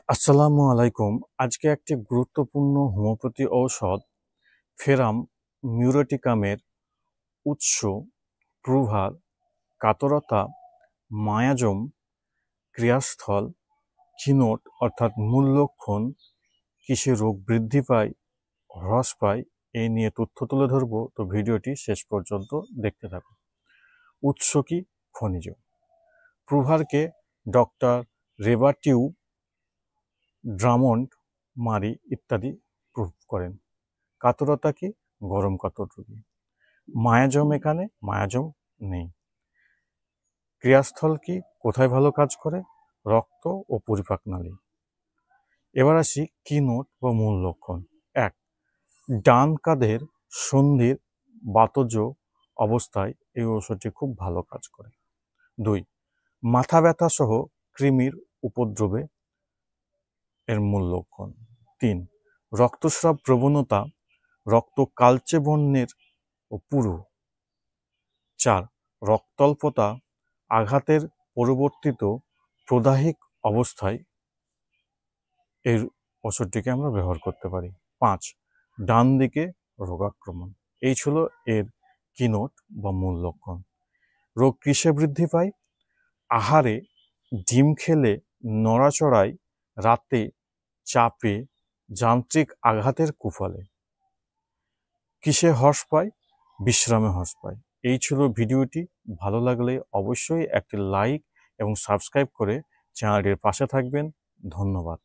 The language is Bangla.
আসসালামু আলাইকুম। আজকে একটি গুরুত্বপূর্ণ হোমিওপ্যাথি ঔষধ ফেরাম মিউরেটিকামের উৎস, প্রভার, কাতরতা, মায়াজম, ক্রিয়াস্থল, কিনোট অর্থাৎ মূল লক্ষণ, কিসে রোগ বৃদ্ধি পায়, হ্রাস পায় এই নিয়ে তথ্য তুলে ধরবো। তো ভিডিওটি শেষ পর্যন্ত দেখতে থাকুন। উৎস কি? খনিজ। প্রভারকে ডক্টর রেবাটিউ, ড্রামন্ড, মারি ইত্যাদি প্রুভ করেন। কাতরতা কি? গরম কাতর রোগী। মায়াজম, এখানে মায়াজম নেই। ক্রিয়াস্থল কি? কোথায় ভালো কাজ করে? রক্ত ও পরিপাক নালী। এবার আসি কি নোট বা মূল লক্ষণ। 1. ডান কাঁধের সন্ধির বাতজ অবস্থায় এই ওষুধটি খুব ভালো কাজ করে। 2. মাথা ব্যথা সহ কৃমির উপদ্রবে এর মূল লক্ষণ। 3. রক্তস্রাব প্রবণতা, রক্ত কালচে বর্ণের ও পুরু। 4. রক্তাল্পতা, আঘাতের পরিবর্তিত প্রদাহিক অবস্থায় এই ওষুধটিকে আমরা ব্যবহার করতে পারি। 5. ডান দিকে রোগাক্রমণ। এই ছিল এর কিনোট বা মূল লক্ষণ। রোগ কিসে বৃদ্ধি পায়? আহারে, ডিম খেলে, নড়াচড়ায়, রাতে, চাপে, যান্ত্রিক আঘাতের কুফলে। কিসে হ্রাস পায়? বিশ্রামে হ্রাস পায়। এই ছিল ভিডিওটি। ভালো লাগলে অবশ্যই একটি লাইক এবং সাবস্ক্রাইব করে চ্যানেলটির পাশে থাকবেন। ধন্যবাদ।